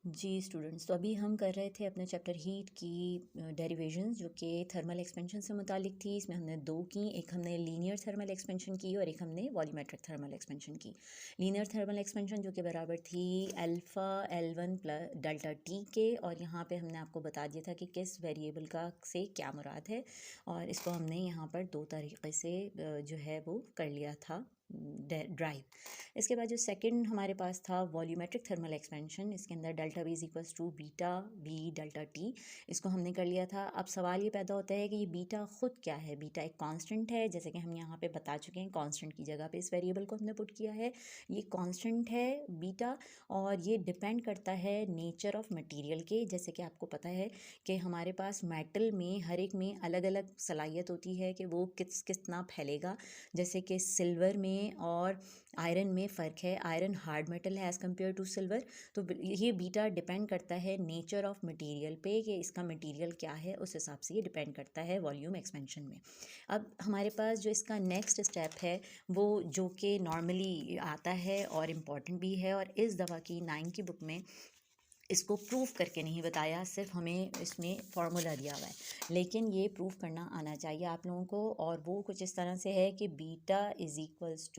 जी students, तो अभी हम कर रहे थे अपने चैप्टर हीट की डेरिवेशंस जो कि थर्मल एक्सपेंशन से मुतालिक थी। इसमें हमने दो की, एक हमने लीनियर थर्मल एक्सपेंशन की और एक हमने वॉल्यूमेट्रिक थर्मल एक्सपेंशन की। लीनियर थर्मल एक्सपेंशन जो कि बराबर थी alpha L1 plus delta T के, और यहाँ पे हमने आपको बता दिया था कि किस वेरिएबल का से क्या मुराद है, और इसको हमने यहाँ पर दो तरीक़े से जो है वो कर लिया था ड्राइव। इसके बाद जो सेकंड हमारे पास था वॉल्यूमेट्रिक थर्मल एक्सपेंशन, इसके अंदर delta V is equals to beta V delta T, इसको हमने कर लिया था। अब सवाल ये पैदा होता है कि ये बीटा ख़ुद क्या है। बीटा एक कांस्टेंट है, जैसे कि हम यहाँ पे बता चुके हैं, कांस्टेंट की जगह पे इस वेरिएबल को हमने पुट किया है। ये कांस्टेंट है बीटा, और ये डिपेंड करता है नेचर ऑफ मटीरियल के। जैसे कि आपको पता है कि हमारे पास मेटल में हर एक में अलग अलग सलाहियत होती है कि वो कितना फैलेगा। जैसे कि सिल्वर में और आयरन में फ़र्क है, आयरन हार्ड मेटल है एज़ कम्पेयर टू सिल्वर। तो ये बीटा डिपेंड करता है नेचर ऑफ मटेरियल पे कि इसका मटेरियल क्या है, उस हिसाब से ये डिपेंड करता है वॉल्यूम एक्सपेंशन में। अब हमारे पास जो इसका नेक्स्ट स्टेप है वो जो कि नॉर्मली आता है और इम्पॉर्टेंट भी है, और इस दफ़ा की 9 की बुक में इसको प्रूफ करके नहीं बताया, सिर्फ हमें इसमें फार्मूला दिया हुआ है, लेकिन ये प्रूफ करना आना चाहिए आप लोगों को। और वो कुछ इस तरह से है कि beta is equals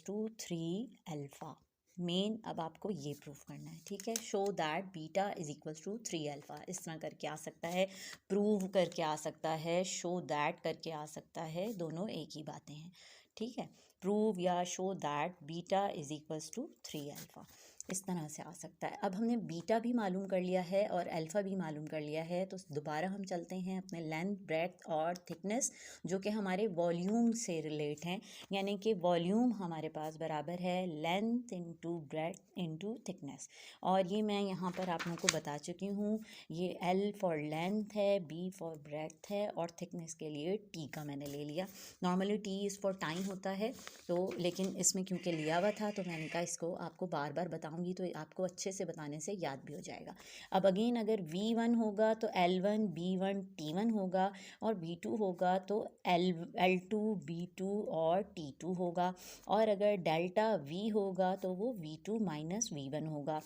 to 3 alpha. Main अब आपको ये प्रूफ करना है, ठीक है। Show that beta is equals to 3 alpha, इस तरह करके आ सकता है, प्रूव करके आ सकता है, शो दैट करके आ सकता है, दोनों एक ही बातें हैं, ठीक है। प्रूव या show that beta is equals to 3 alpha, इस तरह से आ सकता है। अब हमने बीटा भी मालूम कर लिया है और अल्फ़ा भी मालूम कर लिया है, तो दोबारा हम चलते हैं अपने लेंथ, ब्रेड्थ और थिकनेस, जो कि हमारे वॉल्यूम से रिलेट हैं। यानी कि वॉल्यूम हमारे पास बराबर है length into breadth into thickness, और ये मैं यहाँ पर आप लोगों को बता चुकी हूँ। ये L फॉर लेंथ है, B फॉर ब्रेड्थ है, और थिकनेस के लिए T का मैंने ले लिया। Normally T is for time होता है, तो लेकिन इसमें क्योंकि लिया हुआ था तो मैंने कहा इसको आपको बार बार बताऊंगी तो आपको अच्छे से बताने से याद भी हो जाएगा। अब अगेन अगर V1 होगा तो L1 B1 T1 होगा, और V2 होगा तो L2 B2 और T2 होगा, और अगर डेल्टा V होगा तो वो V2 माइनस V1 होगा,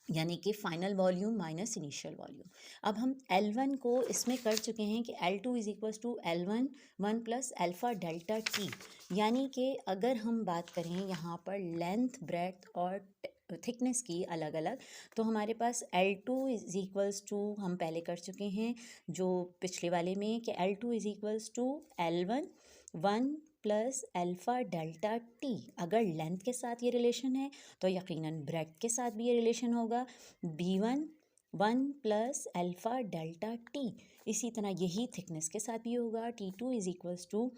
यानी कि final volume minus initial volume. अब हम L1 को इसमें कर चुके हैं कि L2 is equals to L1 1 plus alpha delta T, यानी कि अगर हम बात करें यहाँ पर लेंथ, ब्रेड्थ और थिकनेस की अलग अलग, तो हमारे पास L2 इज़ इक्वल्स टू, हम पहले कर चुके हैं जो पिछले वाले में, कि L2 is equals to L1 1 plus alpha delta T. अगर लेंथ के साथ ये रिलेशन है तो यकीनन ब्रेड्थ के साथ भी ये रिलेशन होगा, B1 1 plus alpha delta T. इसी तरह यही थिकनेस के साथ भी होगा, T2 is equals to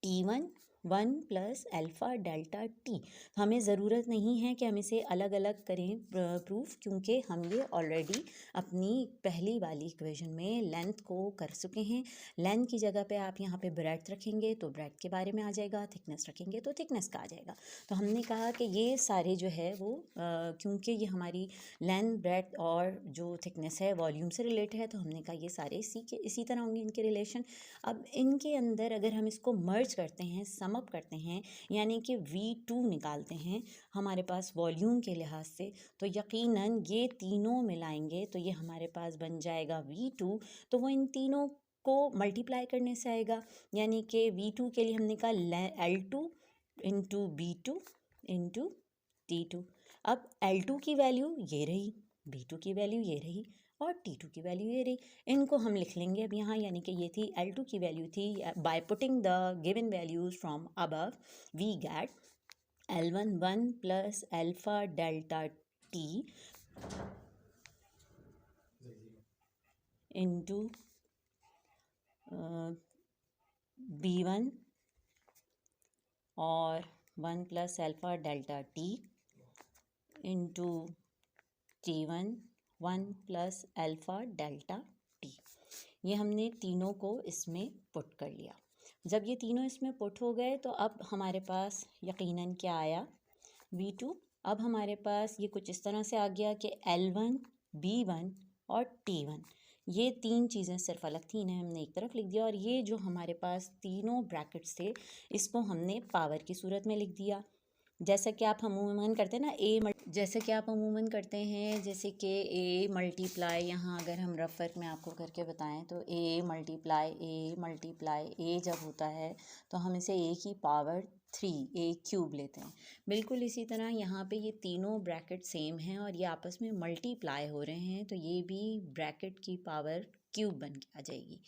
T1 1 plus alpha delta T. हमें ज़रूरत नहीं है कि हम इसे अलग अलग करें प्रूफ, क्योंकि हम ये ऑलरेडी अपनी पहली वाली इक्वेशन में लेंथ को कर चुके हैं। लेंथ की जगह पे आप यहाँ पे ब्रेड्थ रखेंगे तो ब्रेड्थ के बारे में आ जाएगा, थिकनेस रखेंगे तो थिकनेस का आ जाएगा। तो हमने कहा कि ये सारे जो है वो क्योंकि ये हमारी लेंथ, ब्रेड्थ और जो थिकनेस है वॉल्यूम से रिलेटेड है, तो हमने कहा ये सारे इसी तरह होंगे इनके रिलेशन। अब इनके अंदर अगर हम इसको मर्ज करते हैं, सम अप करते हैं, यानी कि V2 निकालते हैं हमारे पास वॉल्यूम के लिहाज से, तो यकीनन ये तीनों मिलाएंगे तो ये हमारे पास बन जाएगा V2। तो वो इन तीनों को मल्टीप्लाई करने से आएगा, यानी कि V2 के लिए हमने कहा L2 into B2 into T2। अब L2 की वैल्यू ये रही, B2 की वैल्यू ये रही, और T2 की वैल्यू ये रही। इनको हम लिख लेंगे अब यहाँ, यानी कि ये थी L2 की वैल्यू थी, by putting the given values from above we get L1 1 plus alpha delta T into B1 और 1 plus alpha delta T into T1 1 plus alpha delta T. ये हमने तीनों को इसमें पुट कर लिया। जब ये तीनों इसमें पुट हो गए तो अब हमारे पास यकीनन क्या आया, V2। अब हमारे पास ये कुछ इस तरह से आ गया कि L1 B1 और T1, ये तीन चीज़ें सिर्फ अलग थी, इन्हें हमने एक तरफ लिख दिया, और ये जो हमारे पास तीनों ब्रैकेट्स थे इसको हमने पावर की सूरत में लिख दिया। जैसा कि आप अमूमन करते हैं ना जैसे कि आप अमूमन करते हैं, जैसे कि ए मल्टीप्लाई, यहाँ अगर हम रफ वर्क में आपको करके बताएं तो ए मल्टीप्लाई ए जब होता है तो हम इसे ए की पावर 3 ए क्यूब लेते हैं। बिल्कुल इसी तरह यहाँ पे ये तीनों ब्रैकेट सेम हैं और ये आपस में मल्टीप्लाई हो रहे हैं, तो ये भी ब्रैकेट की पावर क्यूब बन के आ जाएगी।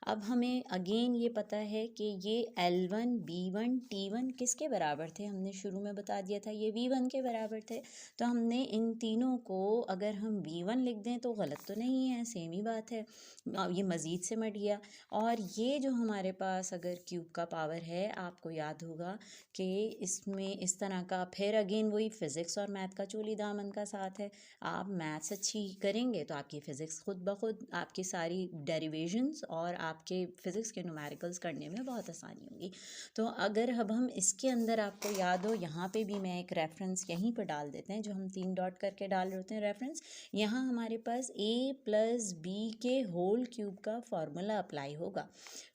अब हमें अगेन ये पता है कि ये L1 B1 T1 किसके बराबर थे, हमने शुरू में बता दिया था ये V1 के बराबर थे। तो हमने इन तीनों को अगर हम V1 लिख दें तो गलत तो नहीं है, सेम ही बात है, ये मज़ीद से मट गया। और ये जो हमारे पास अगर क्यूब का पावर है, आपको याद होगा कि इसमें इस तरह का फिर अगेन वही फ़िज़िक्स और मैथ का चोली दामन का साथ है। आप मैथ्स अच्छी करेंगे तो आपकी फ़िज़िक्स खुद ब खुद, आपकी सारी डेरिवेशंस और आपके फ़िज़िक्स के न्यूमेरिकल्स करने में बहुत आसानी होगी। तो अगर अब हम इसके अंदर, आपको याद हो, यहाँ पे भी मैं एक रेफरेंस यहीं पर डाल देते हैं, जो हम 3 डॉट करके डाल रहे होते हैं रेफरेंस। यहाँ हमारे पास a + b के होल क्यूब का फार्मूला अप्लाई होगा।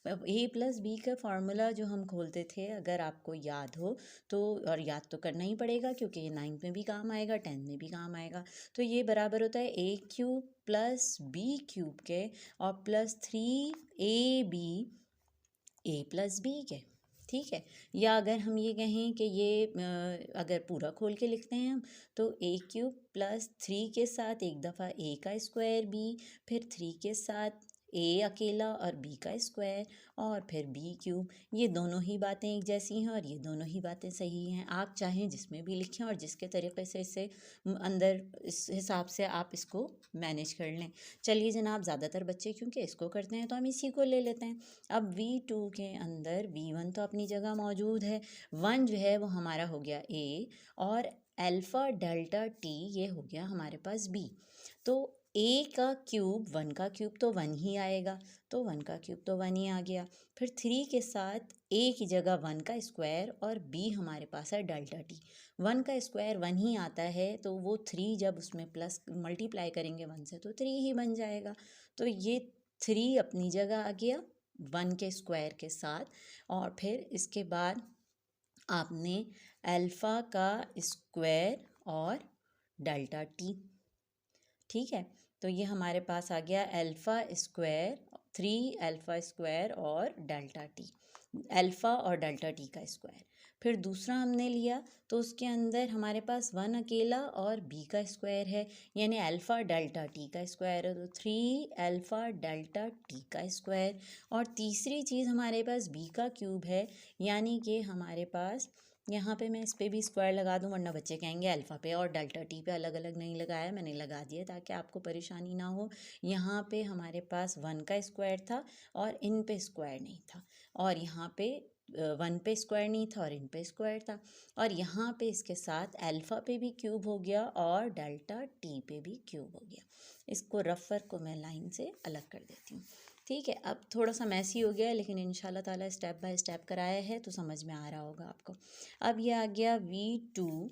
a + b का फार्मूला जो हम खोलते थे, अगर आपको याद हो तो, और याद तो करना ही पड़ेगा क्योंकि ये 9th में भी काम आएगा, 10th में भी काम आएगा। तो ये बराबर होता है a³ + b³ के और +3ab a + b के, ठीक है। या अगर हम ये कहें कि ये अगर पूरा खोल के लिखते हैं हम, तो a³ + 3 के साथ एक दफ़ा a का स्क्वायर b, फिर 3 के साथ a अकेला और b का स्क्वायर, और फिर b³। ये दोनों ही बातें एक जैसी हैं और ये दोनों ही बातें सही हैं। आप चाहें जिसमें भी लिखें और जिसके तरीके से इसे अंदर इस हिसाब से आप इसको मैनेज कर लें। चलिए जनाब, ज़्यादातर बच्चे क्योंकि इसको करते हैं तो हम इसी को ले लेते हैं। अब V2 के अंदर V1 तो अपनी जगह मौजूद है, 1 जो है वो हमारा हो गया A, और अल्फ़ा डेल्टा T ये हो गया हमारे पास B। तो A का क्यूब, 1 का क्यूब तो 1 ही आएगा, तो 1 का क्यूब तो 1 ही आ गया। फिर 3 के साथ A की जगह 1 का स्क्वायर और B हमारे पास है डेल्टा T। 1 का स्क्वायर 1 ही आता है, तो वो 3 जब उसमें प्लस मल्टीप्लाई करेंगे 1 से तो 3 ही बन जाएगा। तो ये 3 अपनी जगह आ गया 1 के स्क्वायर के साथ, और फिर इसके बाद आपने अल्फ़ा का स्क्वायर और डेल्टा T, ठीक है। तो ये हमारे पास आ गया अल्फ़ा स्क्वायर, 3 अल्फ़ा स्क्वायर और डेल्टा T, अल्फ़ा और डेल्टा T का स्क्वायर। फिर दूसरा हमने लिया तो उसके अंदर हमारे पास 1 अकेला और b का स्क्वायर है, यानी अल्फ़ा डेल्टा T का स्क्वायर है, तो 3 अल्फ़ा डेल्टा T का स्क्वायर। और तीसरी चीज़ हमारे पास b का क्यूब है, यानी कि हमारे पास यहाँ पे मैं इस पे भी स्क्वायर लगा दूँ, वरना बच्चे कहेंगे अल्फ़ा पे और डेल्टा T पे अलग अलग नहीं लगाया, मैंने लगा दिया ताकि आपको परेशानी ना हो। यहाँ पे हमारे पास 1 का स्क्वायर था और इन पे स्क्वायर नहीं था, और यहाँ पे 1 पे स्क्वायर नहीं था और इन पे स्क्वायर था, और यहाँ पे इसके साथ अल्फ़ा पे भी क्यूब हो गया और डेल्टा T पे भी क्यूब हो गया। इसको रफ वर्क को मैं लाइन से अलग कर देती हूँ, ठीक है। अब थोड़ा सा मैसी हो गया है, लेकिन इंशाल्लाह ताला स्टेप बाय स्टेप कराया है तो समझ में आ रहा होगा आपको। अब ये आ गया V2।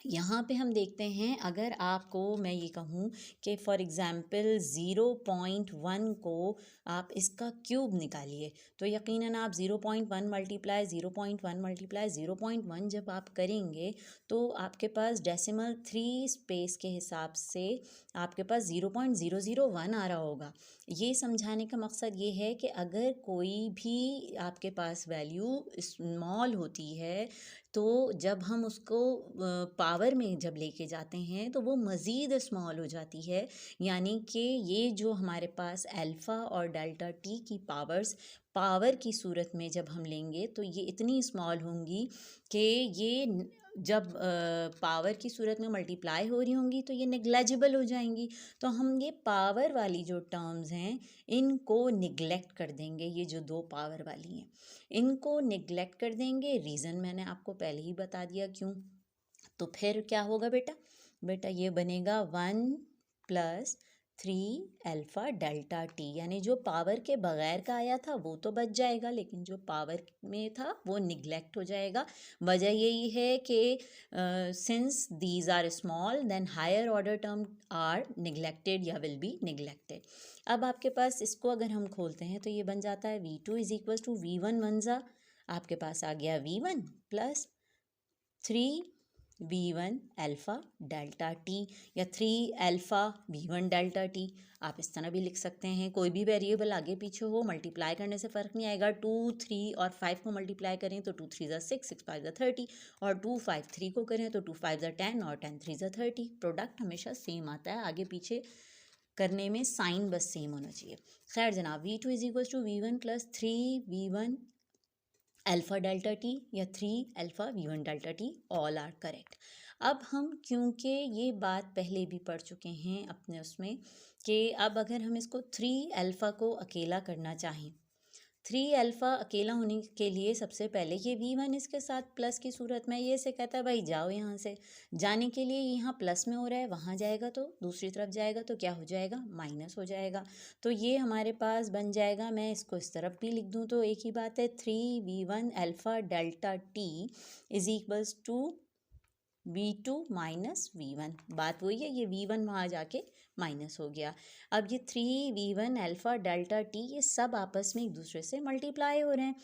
यहाँ पे हम देखते हैं, अगर आपको मैं ये कहूँ कि फॉर एग्ज़ाम्पल 0.1 को आप इसका क्यूब निकालिए, तो यकीनन आप 0.1 मल्टीप्लाई 0.1 मल्टीप्लाई 0.1 जब आप करेंगे तो आपके पास डेसिमल 3 स्पेस के हिसाब से आपके पास 0.001 आ रहा होगा। ये समझाने का मकसद ये है कि अगर कोई भी आपके पास वैल्यू स्मॉल होती है, तो जब हम उसको पावर में जब लेके जाते हैं तो वो मज़ीद स्मॉल हो जाती है, यानी कि ये जो हमारे पास अल्फ़ा और डेल्टा T की पावर की सूरत में जब हम लेंगे तो ये इतनी स्मॉल होंगी कि ये जब पावर की सूरत में मल्टीप्लाई हो रही होंगी तो ये नेग्लेजिबल हो जाएंगी। तो हम ये पावर वाली जो टर्म्स हैं इनको निगलेक्ट कर देंगे, ये जो 2 पावर वाली हैं इनको निगलेक्ट कर देंगे। रीज़न मैंने आपको पहले ही बता दिया क्यों। तो फिर क्या होगा बेटा ये बनेगा 1 + 3 अल्फ़ा डेल्टा T, यानी जो पावर के बगैर का आया था वो तो बच जाएगा, लेकिन जो पावर में था वो निगलेक्ट हो जाएगा। वजह यही है कि since these are small then higher order term are neglected या विल बी निगलेक्टेड। अब आपके पास इसको अगर हम खोलते हैं तो ये बन जाता है V2 = V1 1 आपके पास आ गया V1 plus 3v1 alpha delta T या 3 अल्फ़ा v1 डेल्टा टी, आप इस तरह भी लिख सकते हैं। कोई भी वेरिएबल आगे पीछे हो, मल्टीप्लाई करने से फ़र्क नहीं आएगा। 2, 3 और 5 को मल्टीप्लाई करें तो 2 3 ज़ा 6, 6 5 ज़ा 30, और 2 5 3 को करें तो 2 5 ज़ा 10 और 10 3 ज़ा 30। प्रोडक्ट हमेशा सेम आता है, आगे पीछे करने में साइन बस सेम होना चाहिए। खैर जनाब, v2 is equal to v1 plus 3v1 alpha delta T या 3 alpha v1 delta T, all are correct. अब हम, क्योंकि ये बात पहले भी पढ़ चुके हैं अपने उसमें, कि अब अगर हम इसको 3 अल्फ़ा को अकेला करना चाहें, 3 अल्फ़ा अकेला होने के लिए सबसे पहले ये v1 इसके साथ प्लस की सूरत में, ये से कहता है भाई जाओ यहाँ से, जाने के लिए यहाँ प्लस में हो रहा है, वहाँ जाएगा तो दूसरी तरफ जाएगा तो क्या हो जाएगा, माइनस हो जाएगा। तो ये हमारे पास बन जाएगा, मैं इसको इस तरफ भी लिख दूँ तो एक ही बात है, 3v1 alpha delta T is equals to v2 minus v1। बात वही है, ये v1 वहाँ जाके माइनस हो गया। अब ये 3v1 अल्फ़ा डेल्टा टी, ये सब आपस में एक दूसरे से मल्टीप्लाई हो रहे हैं।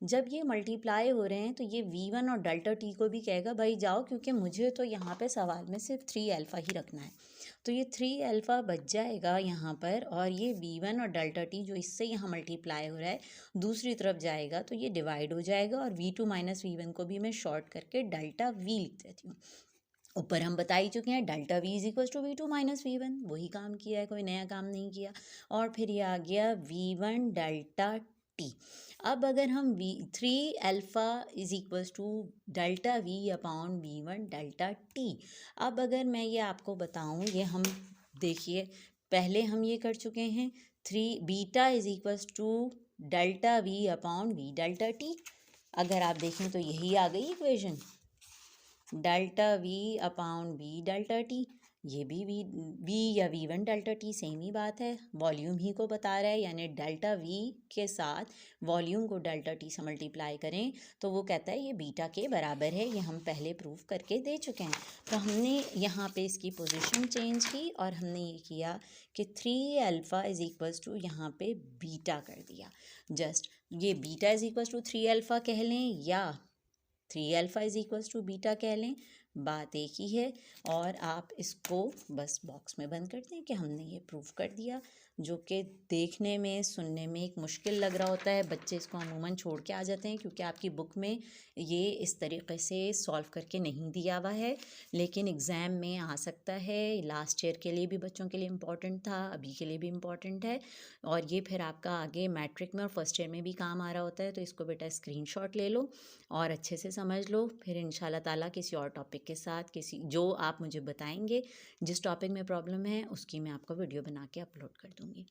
जब ये मल्टीप्लाई हो रहे हैं तो ये v1 और डेल्टा टी को भी कहेगा भाई जाओ, क्योंकि मुझे तो यहाँ पे सवाल में सिर्फ 3 अल्फ़ा ही रखना है। तो ये 3 अल्फ़ा बच जाएगा यहाँ पर, और ये v1 और डेल्टा टी जो इससे यहाँ मल्टीप्लाई हो रहा है दूसरी तरफ जाएगा तो ये डिवाइड हो जाएगा, और v2 माइनस v1 को भी मैं शॉर्ट करके डेल्टा v लिख देती हूँ। ऊपर हम बता ही चुके हैं delta v is equal to v2 minus v1, वही काम किया है, कोई नया काम नहीं किया। और फिर ये आ गया v1 डेल्टा t। अब अगर हम 3 alpha is equals to delta v upon v1 delta t, अब अगर मैं ये आपको बताऊं, ये हम देखिए पहले हम ये कर चुके हैं, 3 beta is equals to delta v upon v delta t। अगर आप देखें तो यही आ गई equation, delta v upon v delta T. ये भी v या v1 डेल्टा टी सेम ही बात है, वॉल्यूम ही को बता रहा है, यानी डेल्टा v के साथ वॉल्यूम को डेल्टा टी से मल्टीप्लाई करें तो वो कहता है ये बीटा के बराबर है। ये हम पहले प्रूफ करके दे चुके हैं। तो हमने यहाँ पे इसकी पोजीशन चेंज की और हमने ये किया कि 3 अल्फ़ा इज इक्वल्स टू यहाँ पे बीटा कर दिया। जस्ट ये beta is equals to 3 alpha कह लें या 3 alpha is equals to beta कह लें, बात एक ही है। और आप इसको बस बॉक्स में बंद कर दें कि हमने ये प्रूफ कर दिया, जो कि देखने में सुनने में एक मुश्किल लग रहा होता है। बच्चे इसको अमूमन छोड़ के आ जाते हैं क्योंकि आपकी बुक में ये इस तरीके से सॉल्व करके नहीं दिया हुआ है, लेकिन एग्ज़ाम में आ सकता है। लास्ट ईयर के लिए भी बच्चों के लिए इम्पॉर्टेंट था, अभी के लिए भी इम्पॉर्टेंट है, और ये फिर आपका आगे मैट्रिक में और फर्स्ट ईयर में भी काम आ रहा होता है। तो इसको बेटा स्क्रीनशॉट ले लो और अच्छे से समझ लो। फिर इंशाल्लाह ताला किसी और टॉपिक के साथ, किसी जो आप मुझे बताएंगे जिस टॉपिक में प्रॉब्लम है उसकी मैं आपको वीडियो बना के अपलोड कर दूँगी।